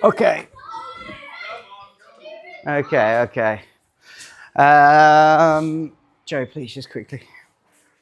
Okay. Okay. Joe, please, just quickly. So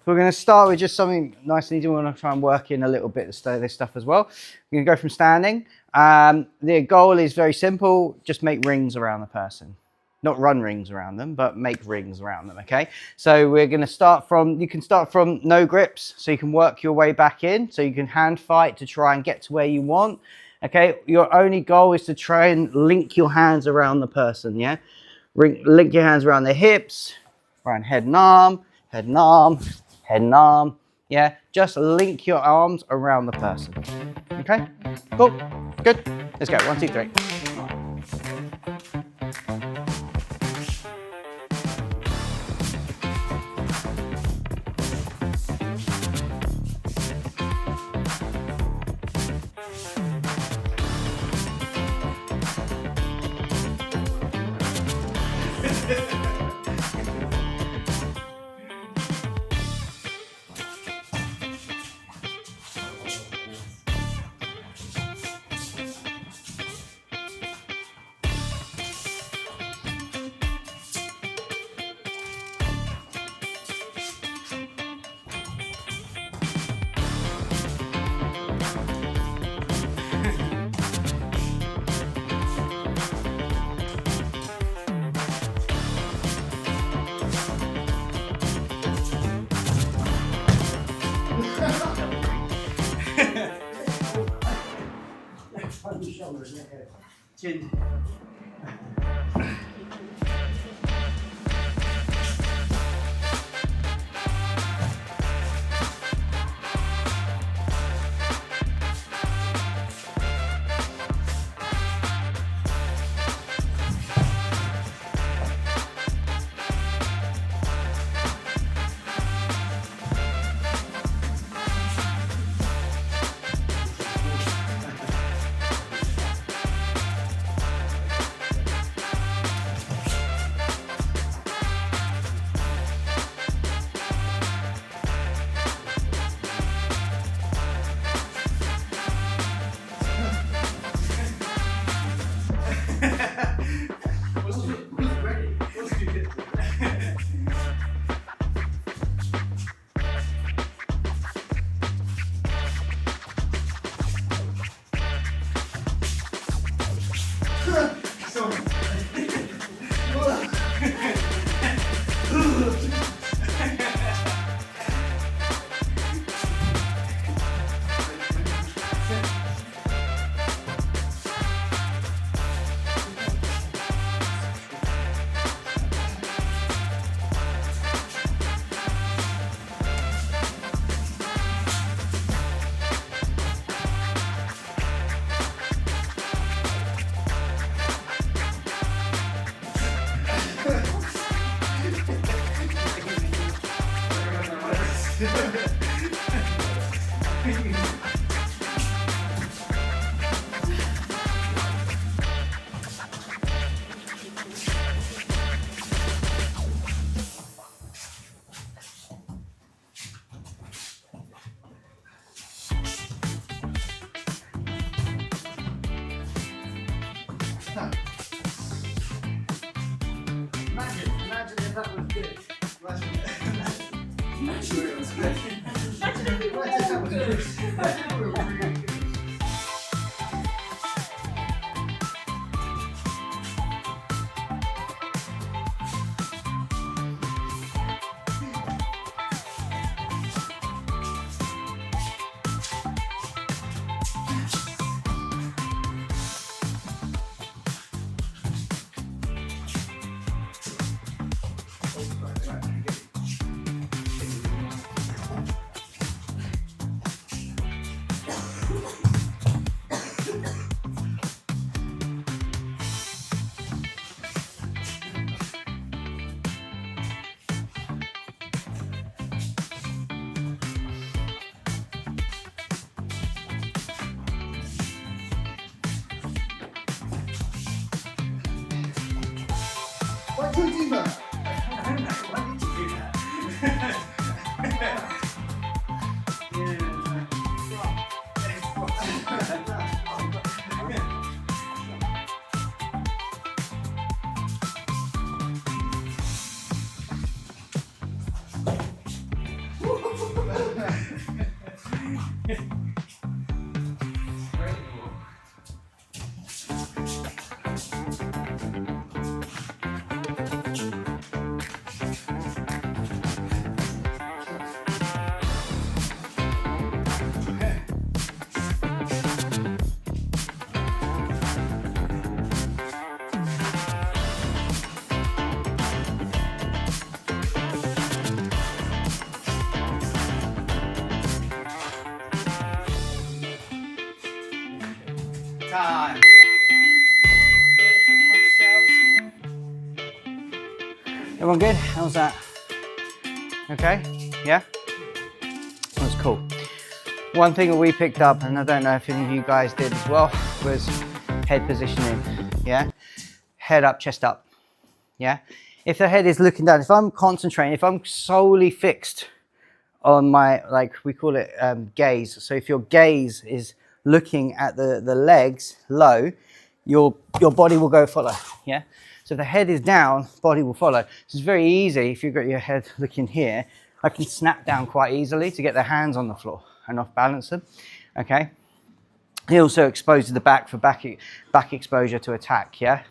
we're going to start with just something nice and easy. We want to try and work in a little bit of this stuff as well. We're going to go from standing. The goal is very simple. Just make rings around the person. Not run rings around them, but make rings around them, okay? So we're going to start from, you can start from no grips, so you can work your way back in, so you can hand fight to try and get to where you want, okay? Your only goal is to try and link your hands around the person, yeah? Link your hands around their hips, around head and arm, head and arm, head and arm, yeah? Just link your arms around the person, okay? Cool, good. Let's go, 1, 2, 3. Chin. Imagine if that was good. Imagine it was good. Imagine if that was good. Imagine we were really good. Why did you do that? I don't know. Why did you do that? time. Everyone good? How's that? Okay? Yeah? That's cool. One thing that we picked up, and I don't know if any of you guys did as well, was head positioning. Yeah? Head up, chest up. Yeah? If the head is looking down, if I'm concentrating, if I'm solely fixed on my, like we call it gaze. So if your gaze is looking at the legs low, your body will go follow. Yeah? So if the head is down, body will follow. So it's very easy if you've got your head looking here. I can snap down quite easily to get the hands on the floor and off balance them. Okay. He also exposes the back for back exposure to attack. Yeah.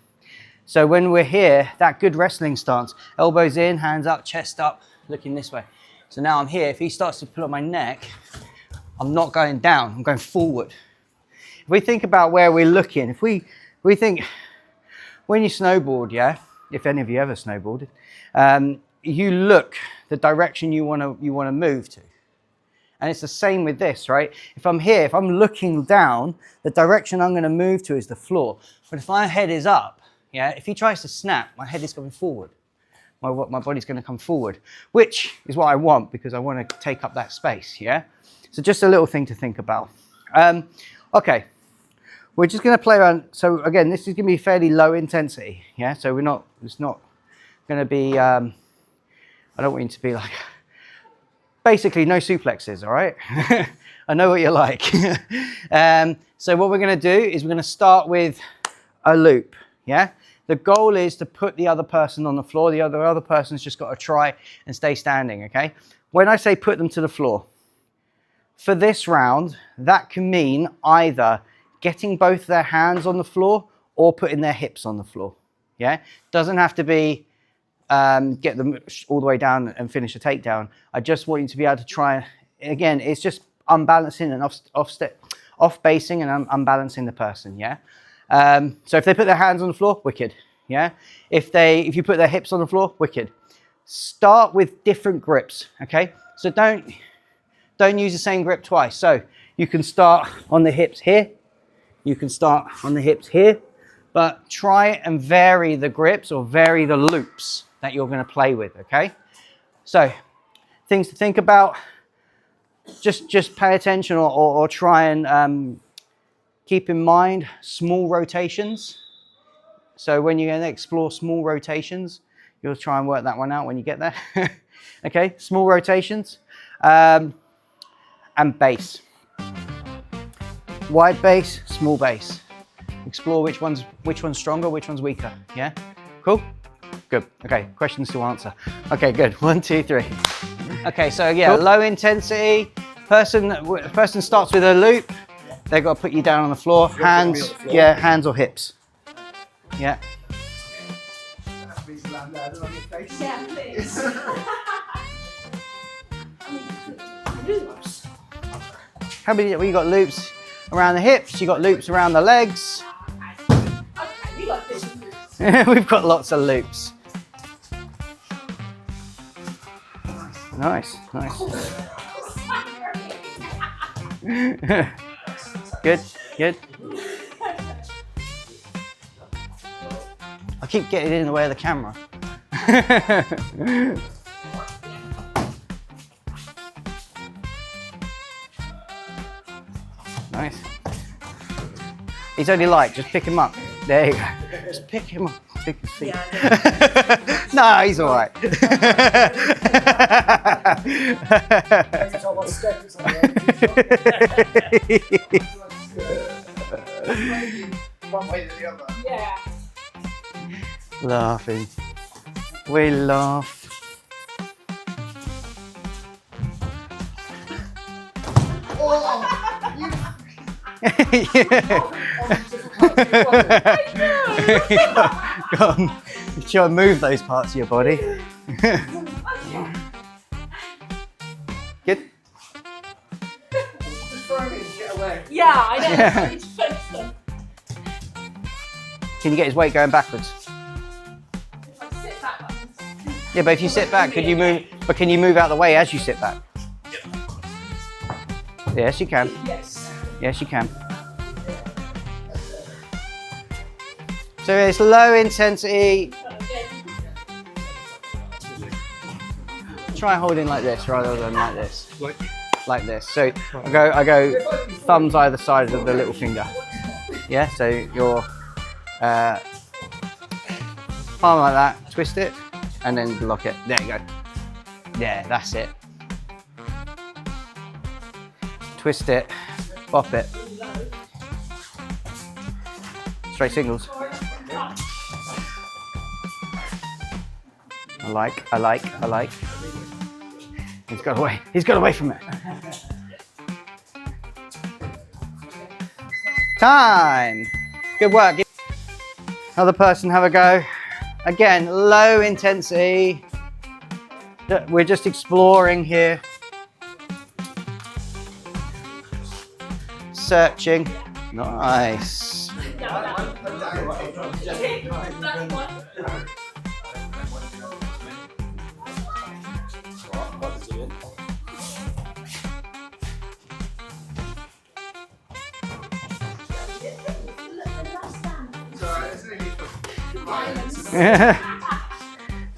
So when we're here, that good wrestling stance, elbows in, hands up, chest up, looking this way. So now I'm here. If he starts to pull on my neck, I'm not going down. I'm going forward. If we think about where we're looking, if we think. When you snowboard, yeah, if any of you ever snowboarded, you look the direction you want to move to. And it's the same with this, right? If I'm here, if I'm looking down, the direction I'm going to move to is the floor. But if my head is up, yeah, if he tries to snap, my head is going forward. My body's going to come forward, which is what I want because I want to take up that space, yeah? So just a little thing to think about. Okay. We're just going to play around. So again, this is going to be fairly low intensity. Yeah. So it's not going to be, I don't want you to be like, basically no suplexes. All right. I know what you're like. So what we're going to do is we're going to start with a loop. Yeah. The goal is to put the other person on the floor. The other person's just got to try and stay standing. Okay. When I say put them to the floor for this round, that can mean either getting both their hands on the floor or putting their hips on the floor. Yeah, doesn't have to be get them all the way down and finish a takedown. I just want you to be able to try. Again, it's just unbalancing and off basing and unbalancing the person. Yeah. So if they put their hands on the floor, wicked. Yeah. If you put their hips on the floor, wicked. Start with different grips. Okay. So don't use the same grip twice. So you can start on the hips here. You can start on the hips here, but try and vary the grips or vary the loops that you're going to play with, okay? So, things to think about, just pay attention or try and keep in mind small rotations. So when you're going to explore small rotations, you'll try and work that one out when you get there. Okay, small rotations and base. Wide base, small base. Explore which one's stronger, which one's weaker. Yeah? Cool? Good. Okay, questions to answer. Okay, good. 1, 2, 3. Okay, so yeah, cool. Low intensity. Person starts with a loop. They've got to put you down on the floor. Hands, yeah, hands or hips. Yeah. Yeah, please. How many? We got loops around the hips. You got loops around the legs. Okay, we got this. We've got lots of loops. Nice, nice. Good, good. I keep getting in the way of the camera. Nice. He's only light, just pick him up. There you go. Just pick him up. Pick his feet. Yeah, no, he's all right. One way to the other. Yeah. Laughing. We laugh. Oh, you... Go on. Try and move those parts of your body. Good. Just throw me and get away. Yeah, I know. Yeah. I need to focus them. Can you get his weight going backwards? If I sit back, Yeah, but if you sit back, could you move? But can you move out of the way as you sit back? Yes, you can. yes. Yes, you can. So it's low intensity. Try holding like this rather than like this. Like this. So I go thumbs either side of the little finger. Yeah. So your palm like that. Twist it, and then lock it. There you go. Yeah, that's it. Twist it, pop it. Straight singles. I like. He's got away. He's got away from it. Time. Good work. Another person have a go. Again, low intensity. We're just exploring here. Searching. Nice.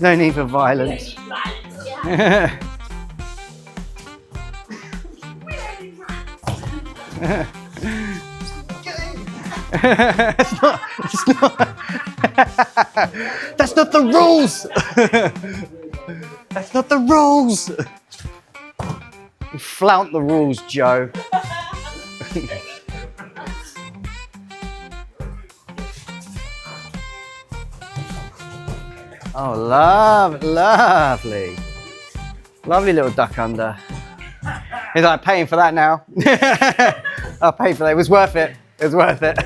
No need for violence. That's not the rules. That's not the rules. You flout the rules, Joe. Oh, lovely. Lovely little duck under. He's like, paying for that now. I'll pay for that. It was worth it. It was worth it.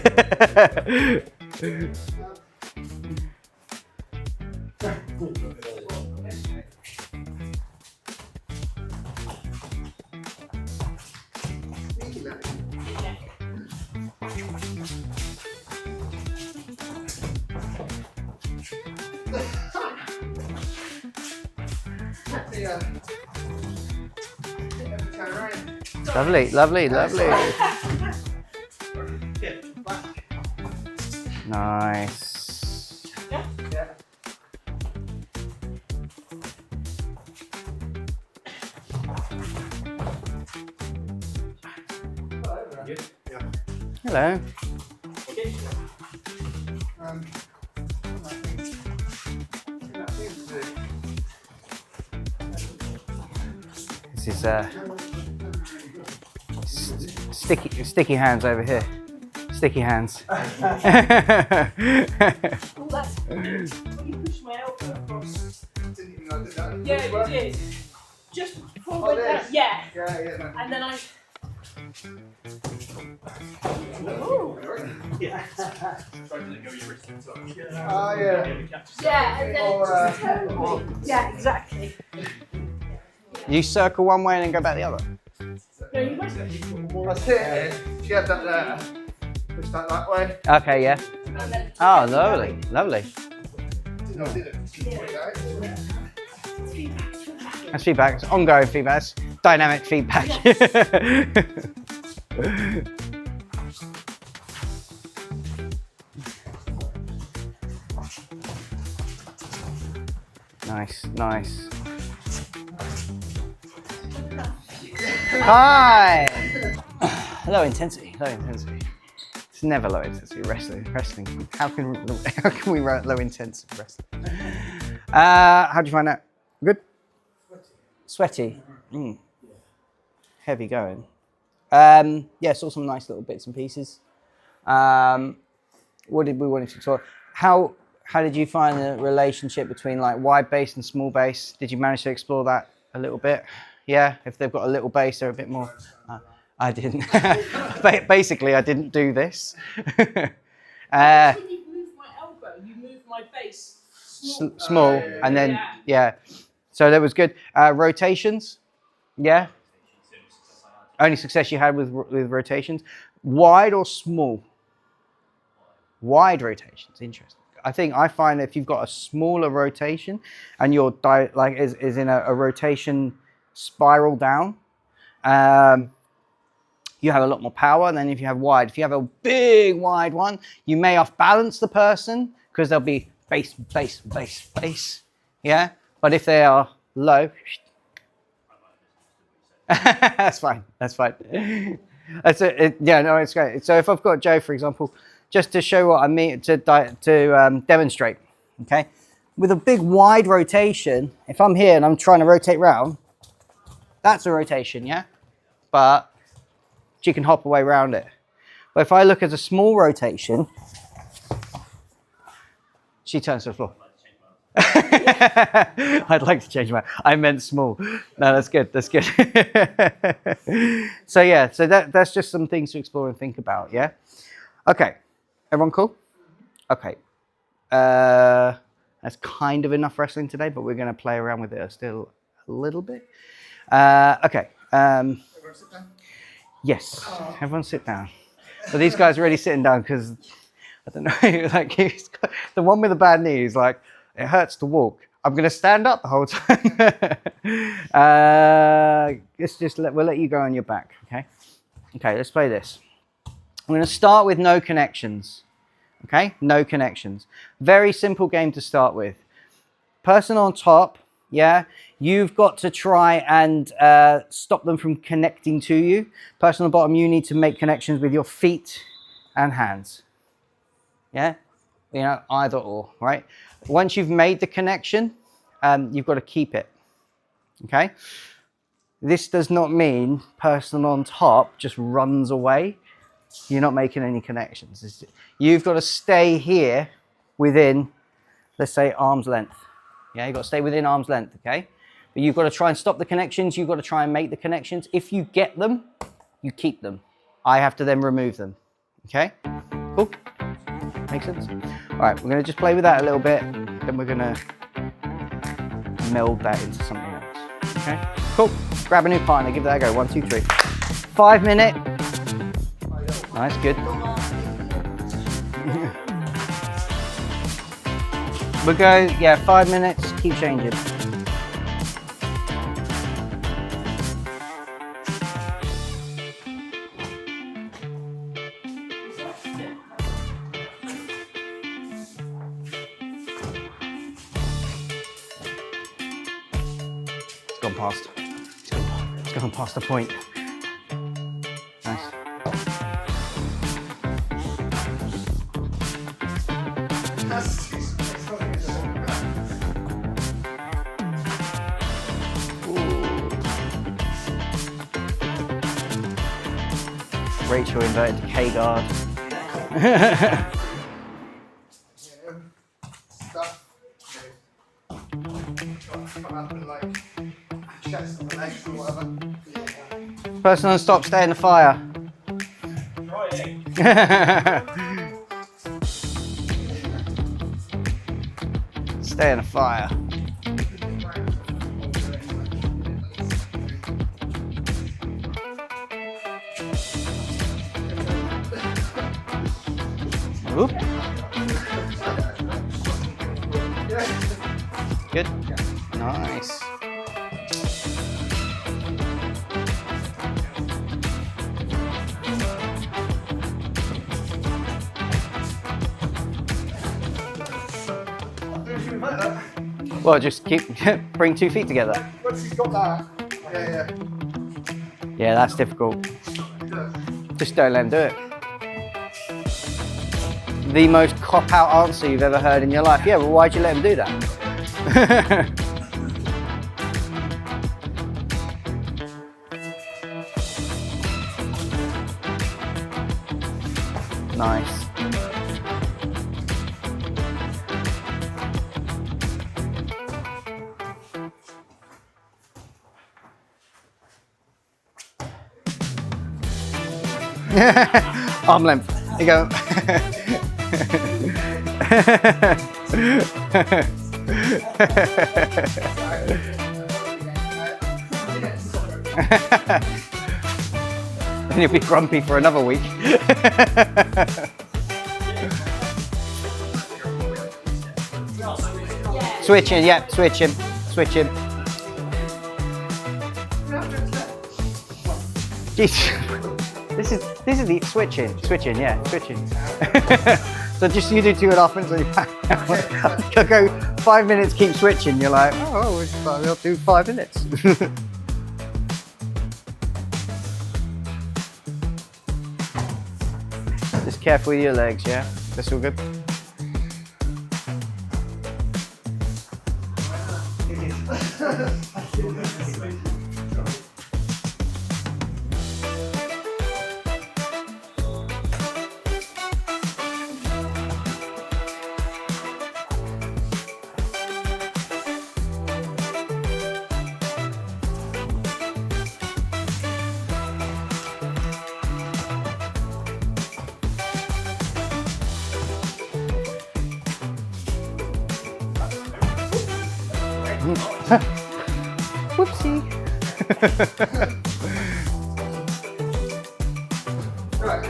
Lovely. Nice. Hello. This is sticky hands over here. Sticky hands. Oh, that's good. You pushed my elbow across. Didn't even know I did that. Yeah, you did. Just before we went down. Yeah. Yeah. And then I. Ooh. Yeah. Try to let go of your wrist and touch. Oh, yeah. Yeah, and then it just totally. Yeah, exactly. You circle one way and then go back the other. No, you went. That's it. She had that there. Push that way. Okay, yeah. And then. Oh, lovely. No, I didn't. That's feedback. It's ongoing feedback. It's dynamic feedback. Nice. Hi. Low intensity. It's never low intensity wrestling. How can we run low intensity wrestling? How'd you find that? Good. Sweaty. Heavy going. Yeah, saw some nice little bits and pieces. What did we want to talk? How did you find the relationship between like wide bass and small bass? Did you manage to explore that a little bit? Yeah, if they've got a little bass, they're a bit more. I didn't. Basically, I didn't do this. You moved my elbow. You moved my face. Small, and then yeah. So that was good. Rotations, yeah. Only success you had with rotations. Wide or small? Wide rotations, interesting. I find if you've got a smaller rotation and your is in a rotation spiral down, you have a lot more power than if you have wide. If you have a big wide one, you may off balance the person because they'll be base, base, base, base. Yeah. But if they are low, that's fine. That's fine. That's it. Yeah, no, it's great. So if I've got Joe, for example, just to show what I mean, to demonstrate, okay? With a big wide rotation, if I'm here and I'm trying to rotate round, that's a rotation, yeah? But she can hop away around it. But if I look at a small rotation, she turns to the floor. I'd like to change my, I meant small. No, that's good, that's good. So yeah, so that's just some things to explore and think about, yeah? Okay, everyone cool? Okay. That's kind of enough wrestling today, but we're gonna play around with it still a little bit. Okay. Everyone sit down. Yes, everyone sit down. But these guys are already sitting down because, I don't know, like the one with the bad knee is like, it hurts to walk. I'm going to stand up the whole time. We'll let you go on your back, okay? Okay, let's play this. I'm going to start with no connections, okay? No connections. Very simple game to start with. Person on top, yeah? You've got to try and stop them from connecting to you. Person on the bottom, you need to make connections with your feet and hands, yeah? You know, either or, right? Once you've made the connection, you've got to keep it, okay? This does not mean person on top just runs away. You're not making any connections. You've got to stay here within, let's say, arm's length. Yeah, you've got to stay within arm's length, okay? But you've got to try and stop the connections. You've got to try and make the connections. If you get them, you keep them. I have to then remove them, okay? Cool? Makes sense? All right, we're going to just play with that a little bit, then we're going to meld that into something else. Okay, cool. Grab a new partner, give that a go. 1, 2, 3. 5 minute. Nice, good. We'll go, yeah, 5 minutes, keep changing. Gone past. It's gone past the point. Nice. Rachel inverted to K guard. Person on stop, stay in the fire. Stay in the fire. Oop. Good. Nice. Well, just bring 2 feet together. Once he's got that, yeah. Yeah, that's difficult. Just don't let him do it. The most cop-out answer you've ever heard in your life. Yeah, well, why'd you let him do that? Nice. Arm length. There you go. And you'll be grumpy for another week. Switch in, yeah, switch in, switch in. Jeez. This is the switching, yeah, switching. So just you do 2.5 minutes on your back. You'll go 5 minutes, keep switching. You're like, oh, I'll do 5 minutes. Just careful with your legs, yeah? That's all good? Whoopsie. Right.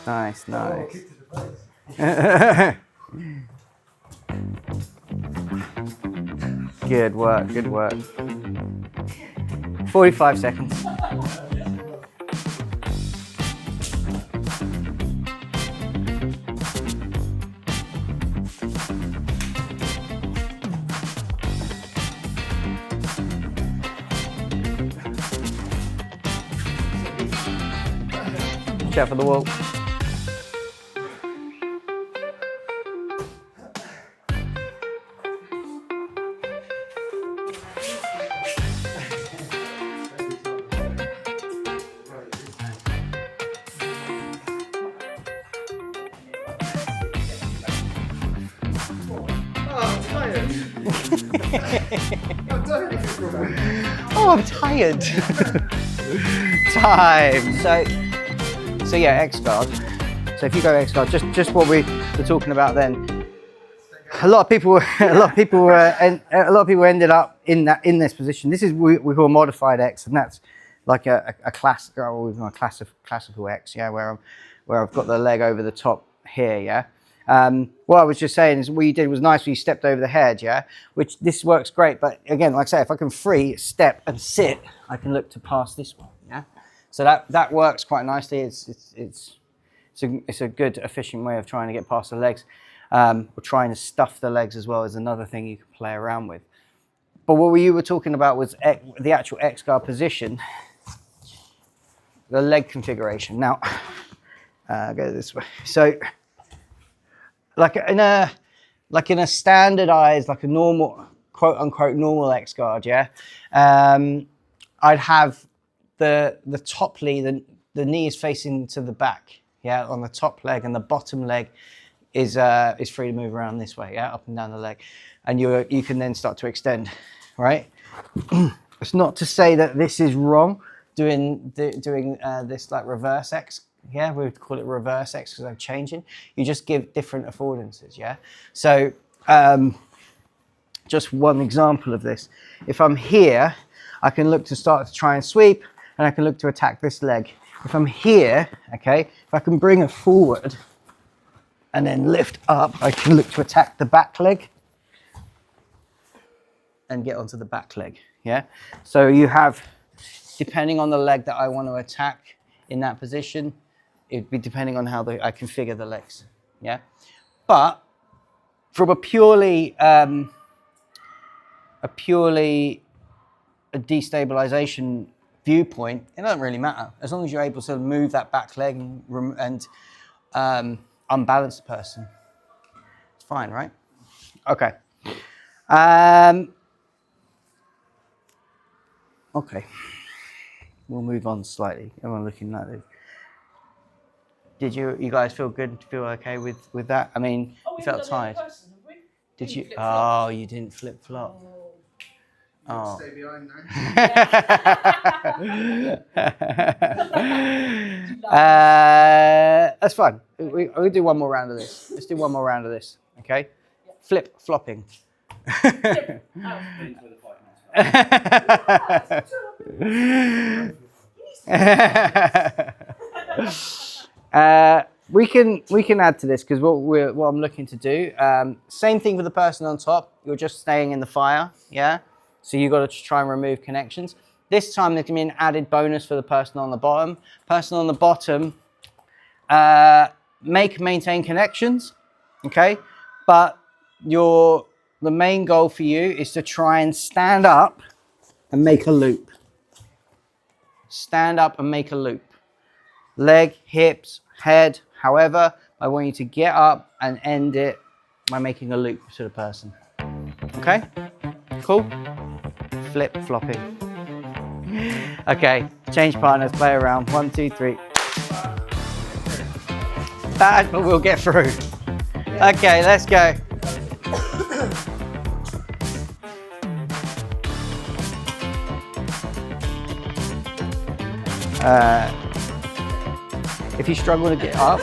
Nice. Good work. 45 seconds. Watch out for the wall. Oh, I'm tired. Time. So yeah, X guard. So if you go X guard, just what we were talking about then. A lot of people ended up in this position. This is we call a modified X, and that's like a classical X, yeah, where I've got the leg over the top here, yeah. What I was just saying is what you did was nice when you stepped over the head, yeah, which this works great. But again, like I say, if I can free, step and sit, I can look to pass this one, yeah. So that works quite nicely. It's a good, efficient way of trying to get past the legs. Or trying to stuff the legs as well is another thing you can play around with. But what you were talking about was the actual X guard position, the leg configuration. Now, go this way. So, like in a standardized, like a normal, quote unquote, normal X guard, yeah, I'd have the top knee, the knee is facing to the back, yeah, on the top leg, and the bottom leg is free to move around this way, yeah, up and down the leg, and you can then start to extend, right? It's not to say that this is wrong, doing this like reverse X, yeah, we would call it reverse X because I'm changing. You just give different affordances, yeah. So just one example of this: if I'm here, I can look to start to try and sweep, and I can look to attack this leg. If I'm here, okay, if I can bring it forward and then lift up, I can look to attack the back leg and get onto the back leg, yeah? So you have, depending on the leg that I want to attack in that position, it'd be depending on how I configure the legs, yeah? But from a purely destabilization viewpoint, it doesn't really matter. As long as you're able to move that back leg and unbalance the person, it's fine, right? Okay. Okay. We'll move on slightly. Everyone looking like this. Did you guys feel good? Feel okay with that? I mean, you felt tired. Did you? Oh, you didn't flip flop. Oh. Stay behind now. That's fine. We'll do one more round of this. Let's do one more round of this. Okay. Flip flopping. We can add to this because what I'm looking to do. Same thing for the person on top. You're just staying in the fire, yeah. So you got to try and remove connections. This time there's gonna be an added bonus for the person on the bottom. Person on the bottom, maintain connections, okay. But the main goal for you is to try and stand up and make a loop. Stand up and make a loop. Leg, hips, head, however, I want you to get up and end it by making a loop to the person. Okay? Cool? Flip flopping. Okay, change partners, play around. 1, 2, 3. Bad, but we'll get through. Okay, let's go. If you struggle to get up,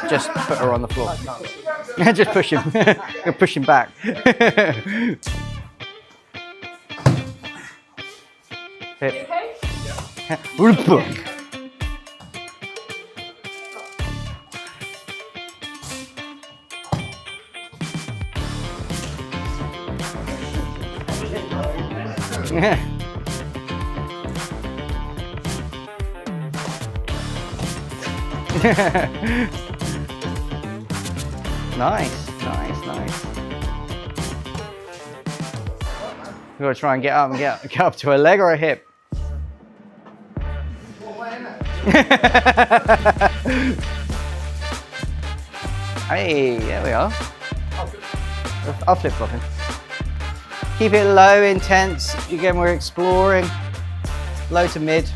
just put her on the floor. Just push him. Push him back. Hip. Nice. You gotta try and get up and get up to a leg or a hip. Hey, there we are. I'll flip flopping. Keep it low, intense. Again, we're exploring. Low to mid.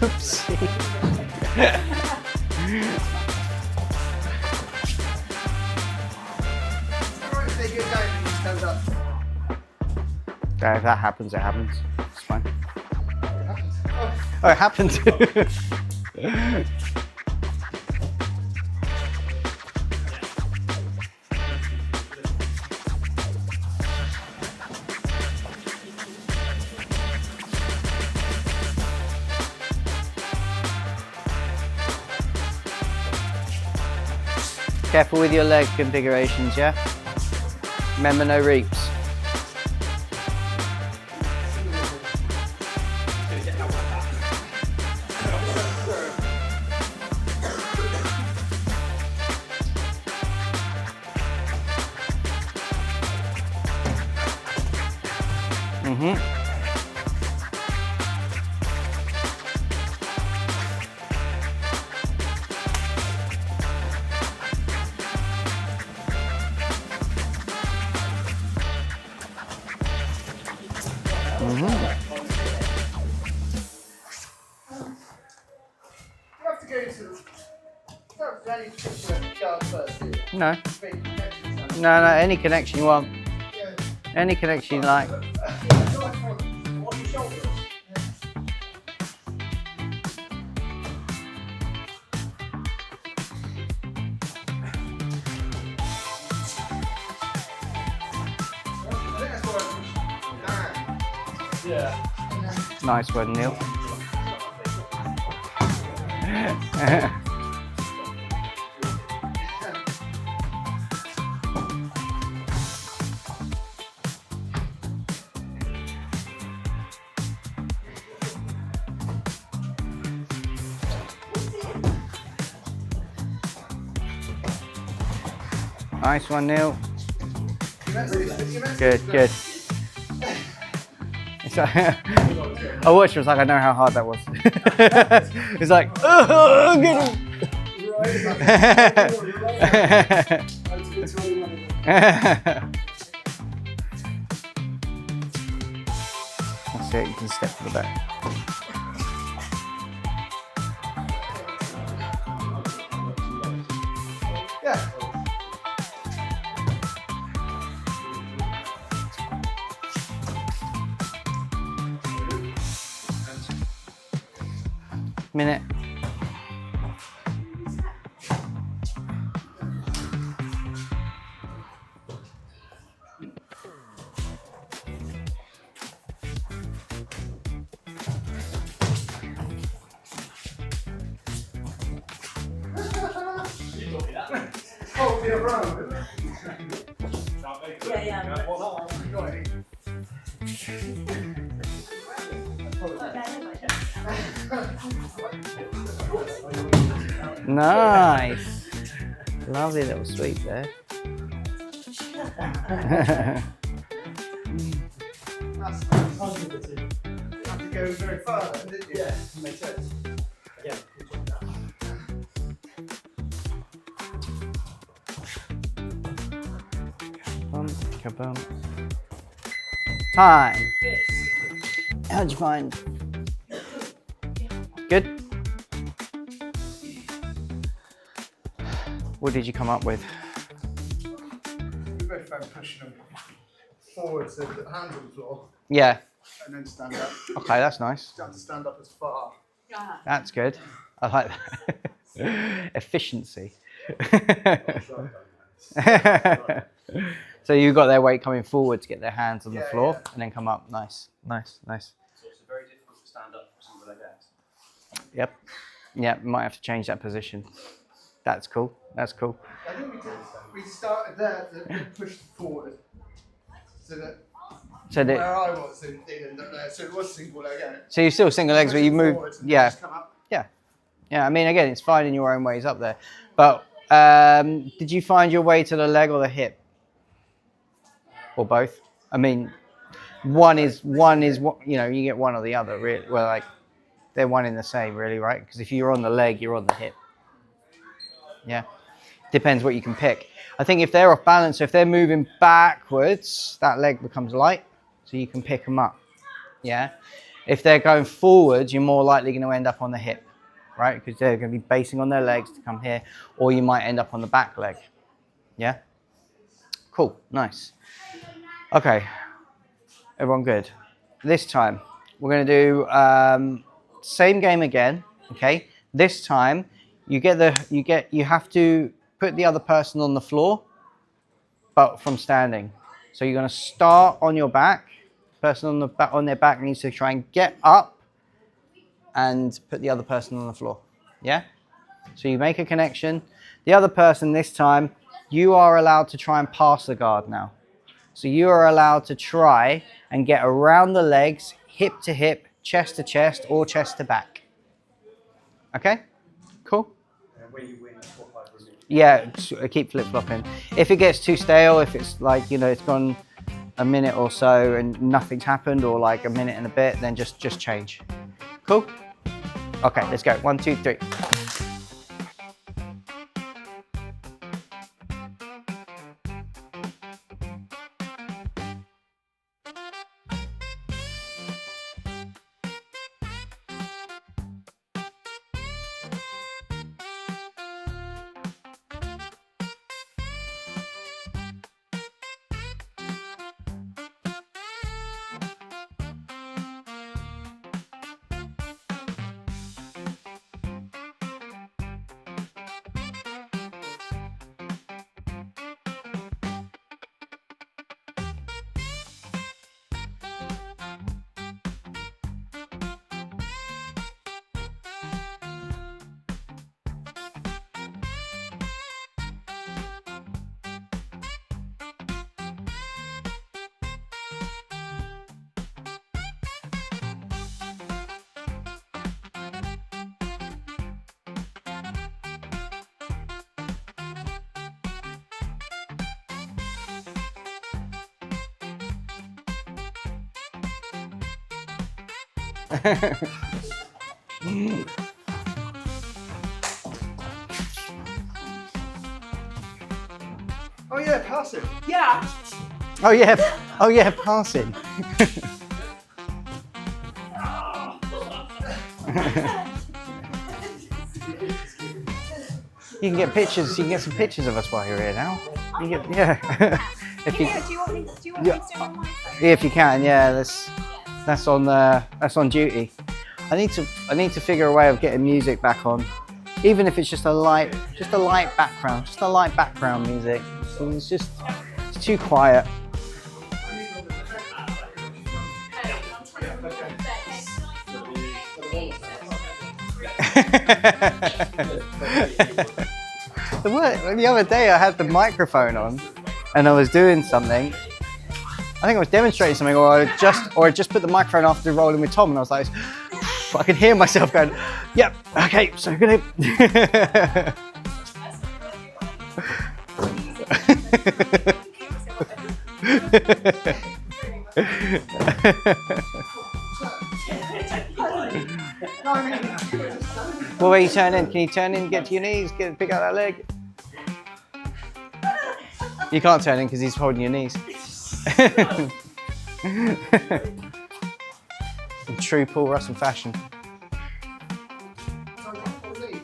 Oopsie. If that happens, it happens. It's fine. Oh, it happened. Careful with your leg configurations, yeah? Remember, no reaps. No. No, any connection you want. Any connection you like. Nice one, Neil. Nice one, Neil. Good, good. I watched it, was like, I know how hard that was. It's like, oh, get him. That's it, you can step to the back. Yeah. Minute. Oh, be around. Nice. Lovely little sweep there. That's have to go very far, didn't you? Yeah, makes sense. Yeah. Kabum. Time. How'd you find? Good? What did you come up with? We both found pushing them forward so the hands on the floor Yeah. and then stand up. Okay, that's nice. You have to stand up as far. That's good. I like that. Efficiency. So you got their weight coming forward to get their hands on the floor and then come up. Nice, nice, nice. So it's very difficult to stand up for something like that. Yep. Yeah, might have to change that position. That's cool. That's cool. I think we started there to push forward. So that where I was, it ended up there. So it was single leg, yeah. So you still single legs, but you move. Yeah. Come up. Yeah. Yeah. I mean, again, it's finding your own ways up there. But did you find your way to the leg or the hip? Or both? I mean, one is what, you know, you get one or the other, really. Well, like, they're one in the same, really, right? Because if you're on the leg, you're on the hip. Yeah. Depends what you can pick. I think if they're off balance, so if they're moving backwards, that leg becomes light, so you can pick them up. Yeah. If they're going forwards, you're more likely going to end up on the hip, right? Because they're going to be basing on their legs to come here, or you might end up on the back leg. Yeah. Cool. Nice. Okay. Everyone good? This time we're going to do same game again. Okay. This time you have to put the other person on the floor, but from standing. So you're going to start on your back. Person on their back needs to try and get up and put the other person on the floor. Yeah? So you make a connection. The other person this time, you are allowed to try and pass the guard now. So you are allowed to try and get around the legs, hip to hip, chest to chest, or chest to back. Okay? Cool? Yeah, keep flip-flopping. If it gets too stale, if it's like, you know, it's gone a minute or so and nothing's happened, or like a minute and a bit, then just change. Cool? Okay, let's go. 1, 2, 3. Oh yeah, passing. Yeah. Oh yeah, passing. You can get pictures. You can get some pictures of us while you're here now. You can get, yeah. If you, Do you want me to do it on my phone? if you can, yeah. That's on duty. I need to figure a way of getting music back on, even if it's just a light background music. It's too quiet. The other day I had the microphone on and I was doing something. I think I was demonstrating something, or I just put the microphone after rolling with Tom, and I was like, I could hear myself going, "Yep, okay, so good." Well, where you turn in? Can you turn in, get to your knees, pick out that leg? You can't turn in because he's holding your knees. In true Paul Russell fashion.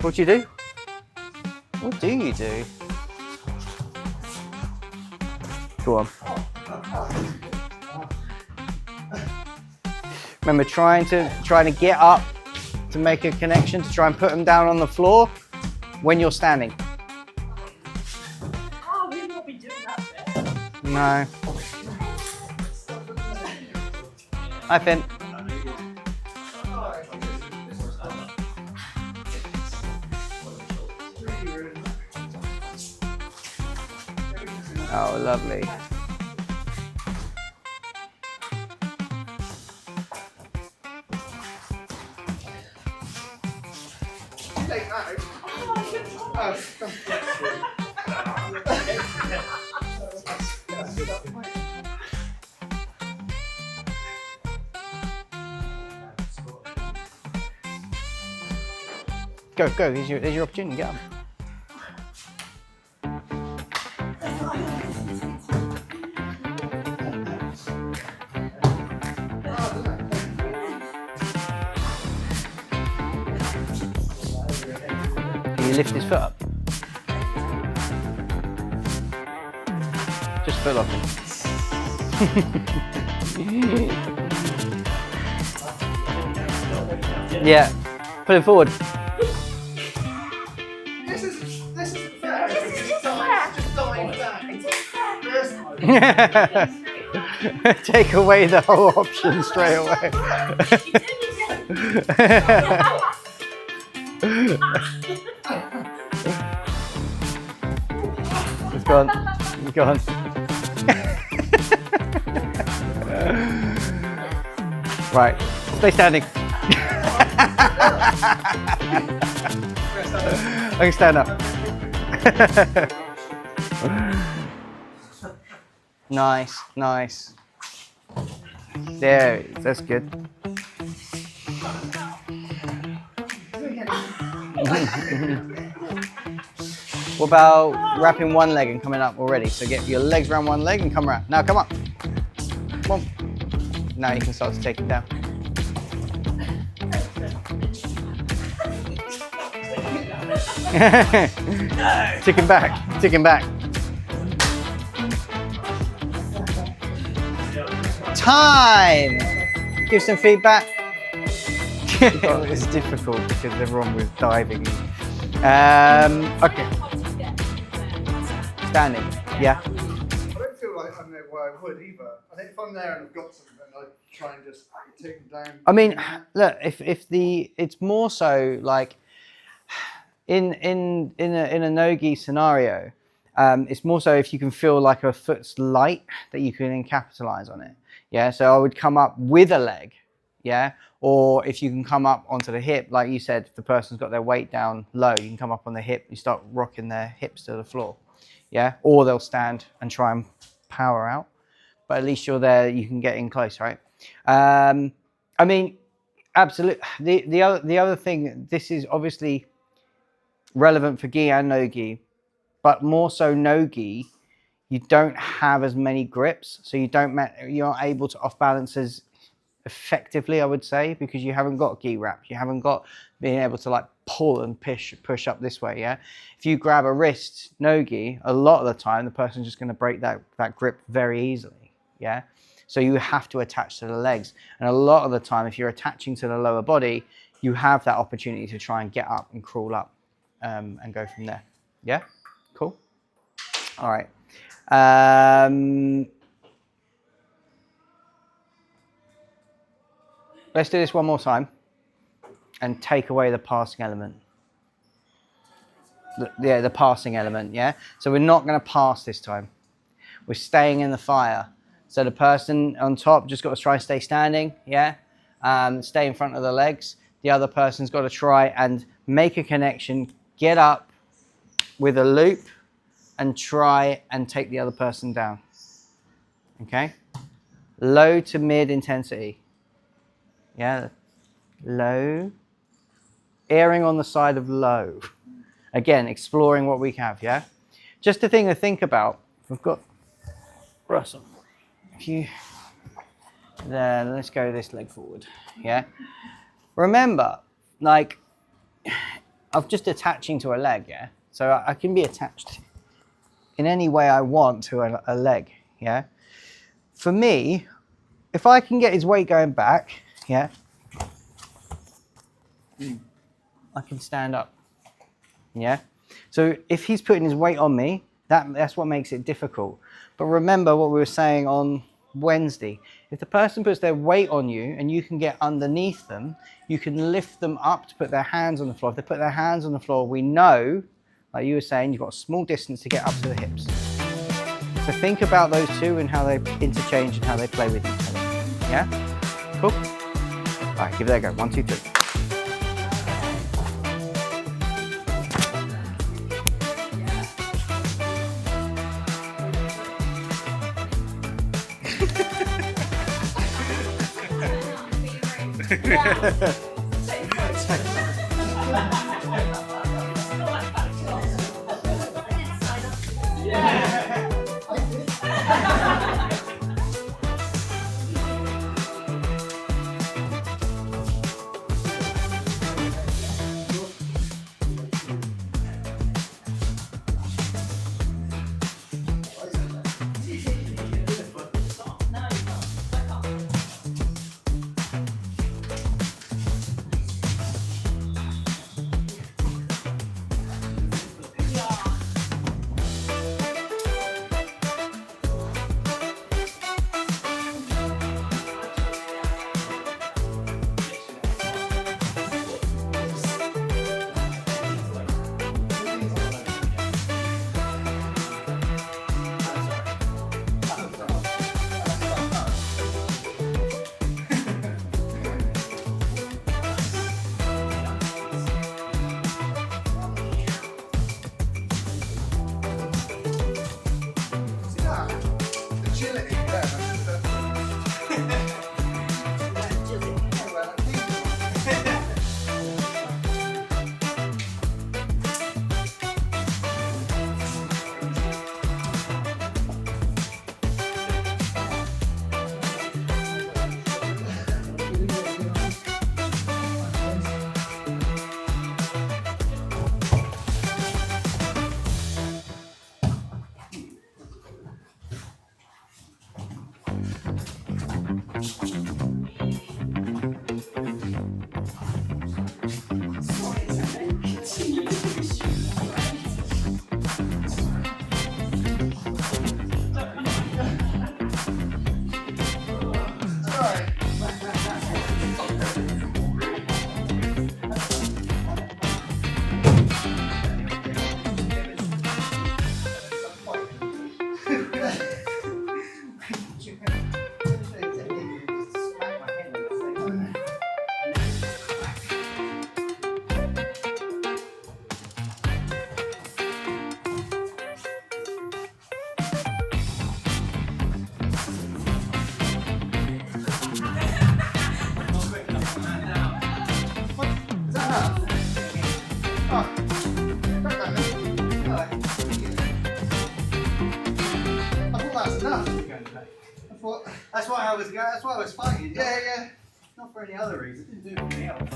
What do you do? What do you do? Go on. Remember trying to get up to make a connection, to try and put them down on the floor when you're standing. Oh, we won't be doing that bit. No. Hi, Finn. Oh, lovely. Go, there's your opportunity, get up. Can you lift his foot up? Just foot lock him. Yeah, put him forward. This isn't fair. Just dying back. Take away the whole option straight away. It's gone. It's gone. Right, stay standing. I can stand up. Nice. There, that's good. What about wrapping one leg and coming up already? So get your legs around one leg and come around. Now come up. Come on. Now you can start to take it down. Ticking back. Time! Give some feedback. It's difficult because everyone was diving. Okay. Standing, yeah. I don't feel like I'm there where I would either. I think if I'm there and I've got something, I'd try and just take them down. I mean, look, it's more so like in a no-gi scenario, it's more so if you can feel like a foot's light that you can then capitalize on it. Yeah, so I would come up with a leg, yeah, or if you can come up onto the hip, like you said, if the person's got their weight down low, you can come up on the hip, you start rocking their hips to the floor, yeah, or they'll stand and try and power out, but at least you're there, you can get in close, right? I mean, absolutely. The other thing, this is obviously relevant for gi and no gi, but more so no gi. you don't have as many grips, so you're not able to off balance as effectively, I would say, because you haven't got gi wrap, you haven't got being able to like pull and push up this way. Yeah, if you grab a wrist no gi, a lot of the time the person's just going to break that grip very easily. Yeah, so you have to attach to the legs, and a lot of the time if you're attaching to the lower body, you have that opportunity to try and get up and crawl up and go from there. Yeah, cool. All right. Let's do this one more time and take away the passing element. The passing element, yeah? So we're not going to pass this time. We're staying in the fire. So the person on top just got to try and stay standing, yeah? Stay in front of the legs. The other person's got to try and make a connection, get up with a loop, and try and take the other person down. Okay? Low to mid intensity. Yeah, low. Erring on the side of low. Again, exploring what we have, yeah? Just a thing to think about. We've got Russell. Then let's go this leg forward, yeah? Remember, like, I'm just attaching to a leg, yeah? So I can be attached in any way I want to a leg, yeah? For me, if I can get his weight going back, yeah, I can stand up, yeah? So if he's putting his weight on me, that's what makes it difficult. But remember what we were saying on Wednesday. If the person puts their weight on you and you can get underneath them, you can lift them up to put their hands on the floor. If they put their hands on the floor, we know, like you were saying, you've got a small distance to get up to the hips. So think about those two and how they interchange and how they play with each other. Yeah? Cool? All right, give it a go. 1, 2, 3. That's enough. That's why I was going. That's why I was fighting. Yeah, yeah. Not for any other reason. Didn't do anything else.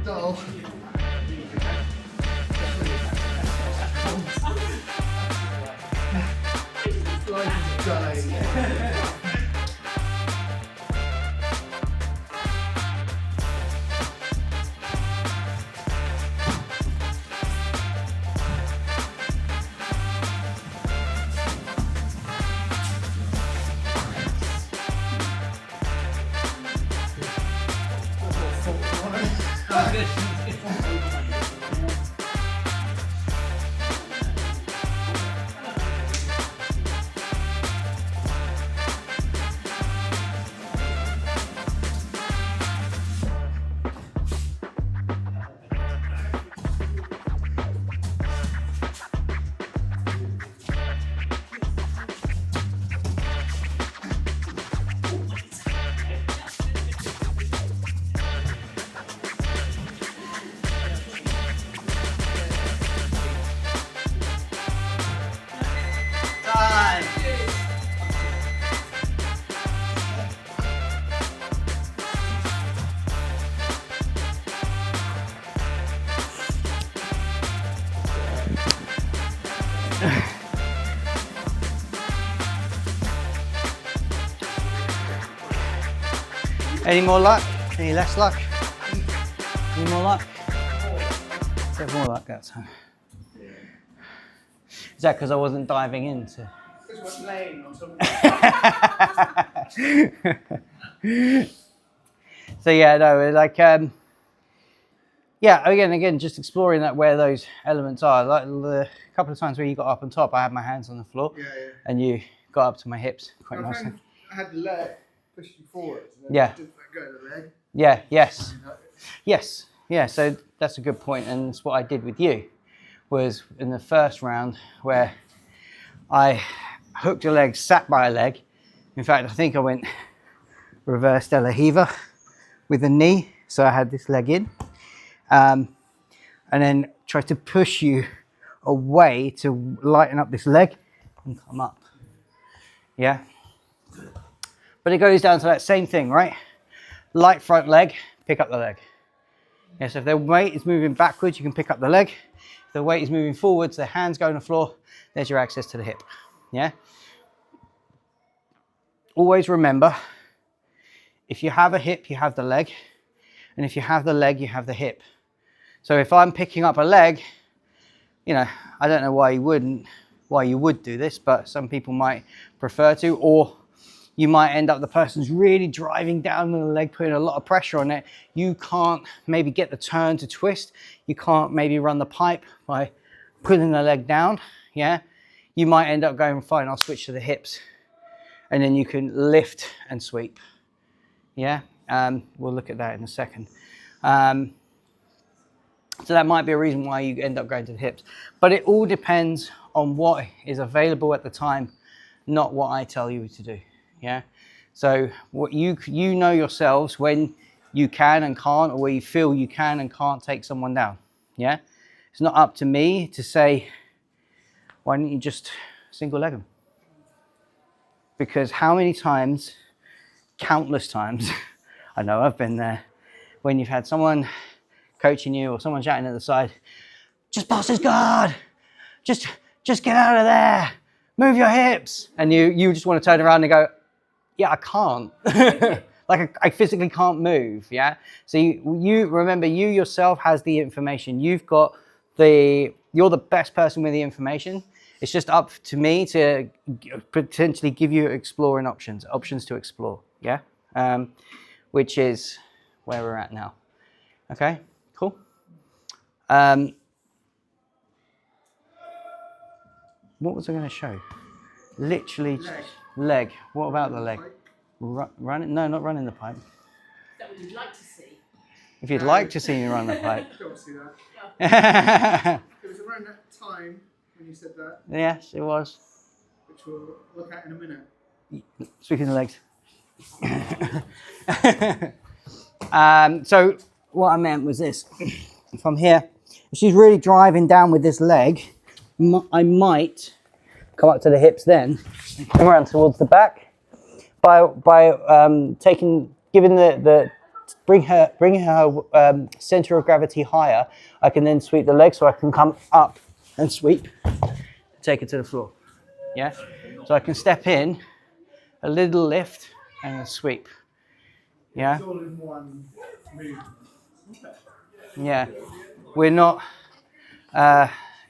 Dull. Life is dying. Time. Any more luck? Any less luck? Any more luck? Get more luck that time. Is that because I wasn't diving into? Because we're laying on something. So yeah, no, like yeah, again, just exploring that where those elements are. Like the couple of times where you got up on top, I had my hands on the floor, Yeah, yeah. and you got up to my hips quite My nicely. friend had the leg pushed you forward. And then Yeah. Just let go of the leg. Yeah, yes, yes, yeah. So that's a good point, and it's what I did with you. Was in the first round where I hooked a leg, sat by a leg. In fact, I think I went reverse de la Hiva with the knee, so I had this leg in, and then tried to push you away to lighten up this leg and come up. Yeah, but it goes down to that same thing, right? Light front leg, pick up the leg. Yeah, so if the weight is moving backwards, you can pick up the leg. If the weight is moving forwards, the hands go on the floor, there's your access to the hip. Yeah. Always remember, if you have a hip, you have the leg. And if you have the leg, you have the hip. So if I'm picking up a leg, you know, I don't know why you would do this, but some people might prefer to, or you might end up the person's really driving down on the leg, putting a lot of pressure on it. You can't maybe get the turn to twist. You can't maybe run the pipe by pulling the leg down. Yeah, you might end up going, fine, I'll switch to the hips, and then you can lift and sweep. Yeah, we'll look at that in a second. So that might be a reason why you end up going to the hips, but it all depends on what is available at the time, not what I tell you to do. Yeah, so what you know yourselves when you can and can't, or where you feel you can and can't take someone down. Yeah, it's not up to me to say, why don't you just single leg them? Because how many times, countless times, I know I've been there, when you've had someone coaching you or someone chatting at the side, just pass this guard. Just get out of there. Move your hips. And you just want to turn around and go, yeah, I can't. Like I physically can't move, yeah? So you remember, you yourself has the information. You're the best person with the information. It's just up to me to potentially give you exploring options to explore, yeah? Which is where we're at now. Okay, cool. What was I going to show? Literally leg. What about the leg? Running? No, not running the pipe. Is that what you'd like to see? If you'd like to see me run the pipe. Don't want to see that. It was around that time when you said that, Yes, it was. which we'll look at in a minute. Speaking of legs. So what I meant was this. From here, if she's really driving down with this leg, I might come up to the hips then, and come around towards the back by bring her center of gravity higher. I can then sweep the leg, so I can come up and sweep, take it to the floor. Yeah, so I can step in, a little lift, and a sweep. Yeah. It's all in one movement. Yeah, we're not.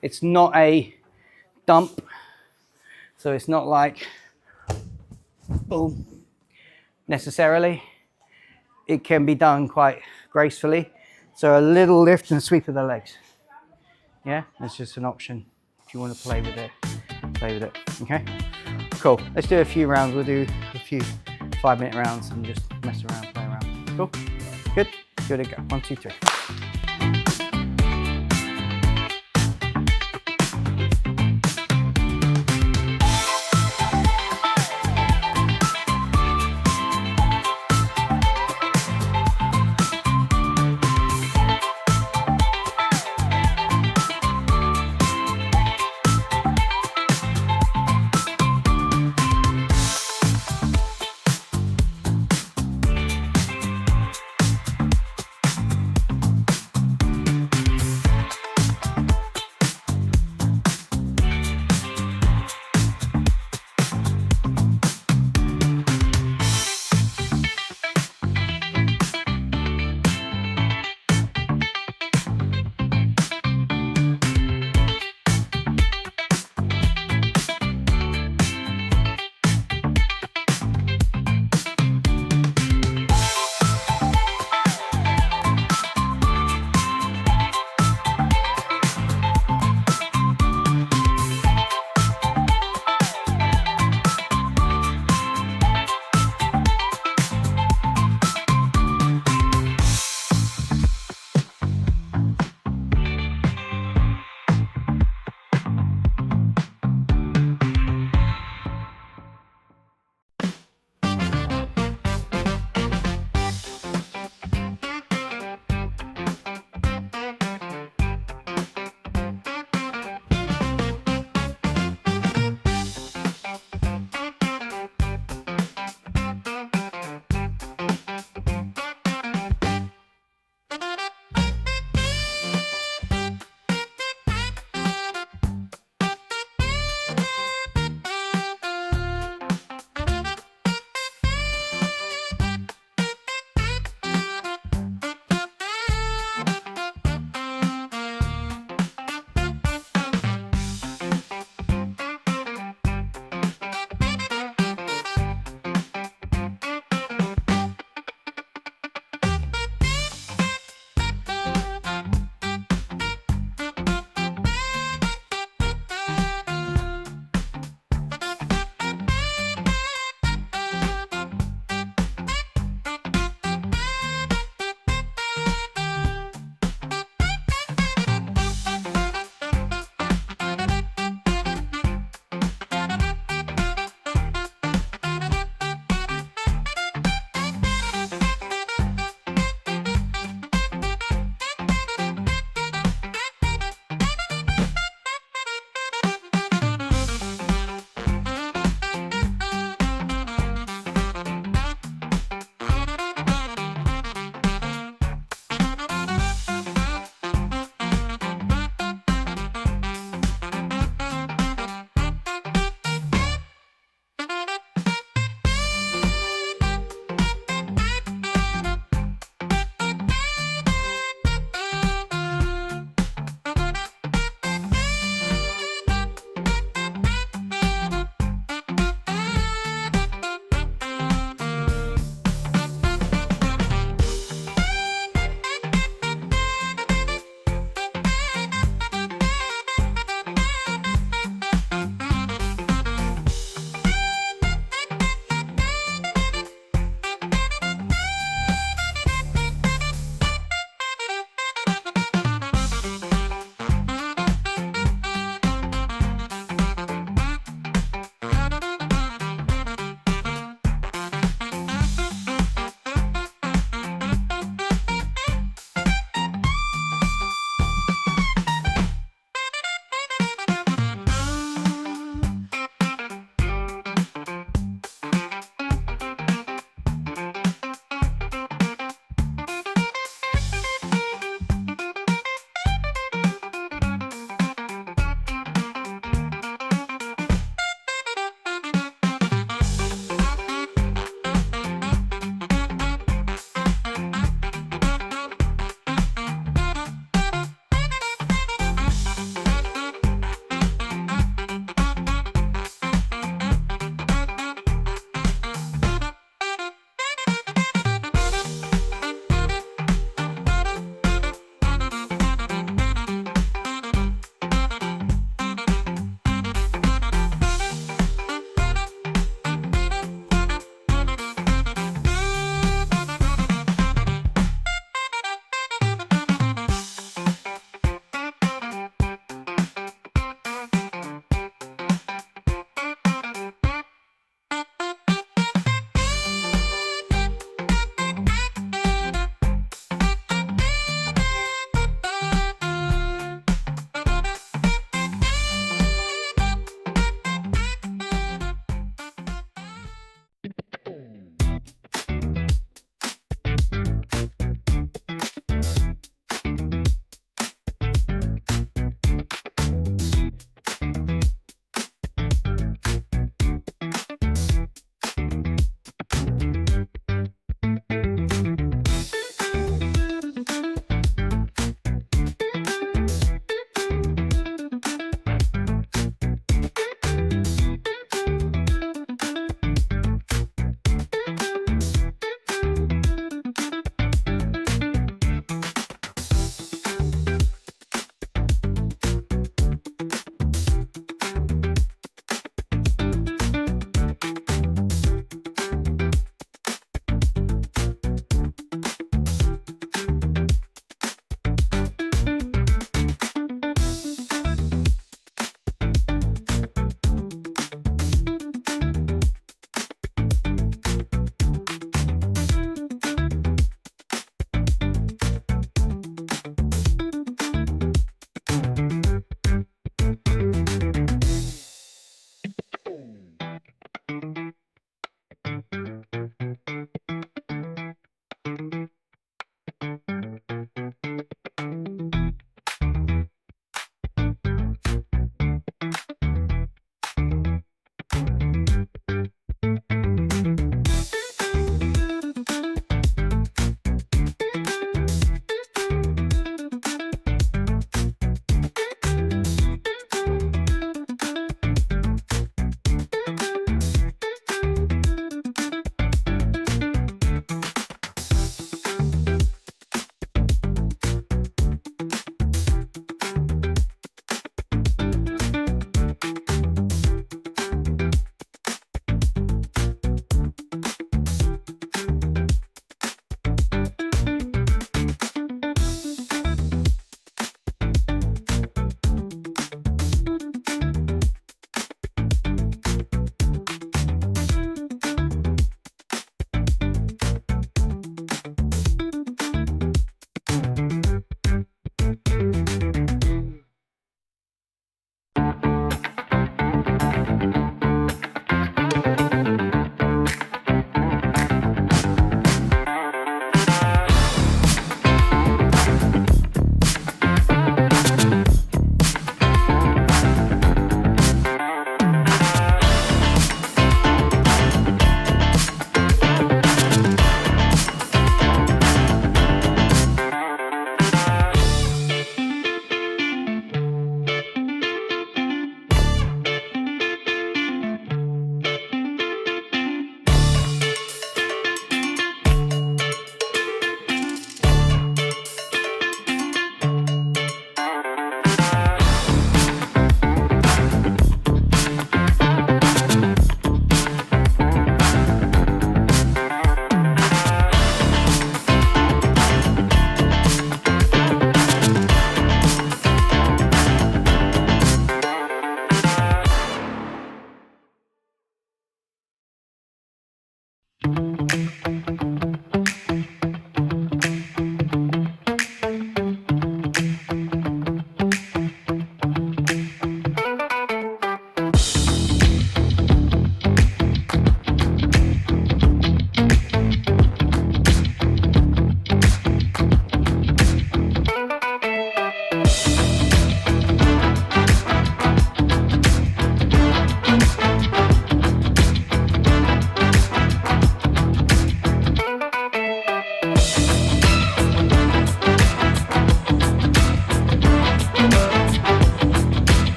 It's not a dump, so it's not like boom necessarily. It can be done quite gracefully. So a little lift and sweep of the legs. Yeah, that's just an option if you want to play with it. Okay, cool. Let's do a few rounds. We'll do a few 5-minute rounds and just mess around, play around. Cool, good. Give it a go. 1, 2, 3.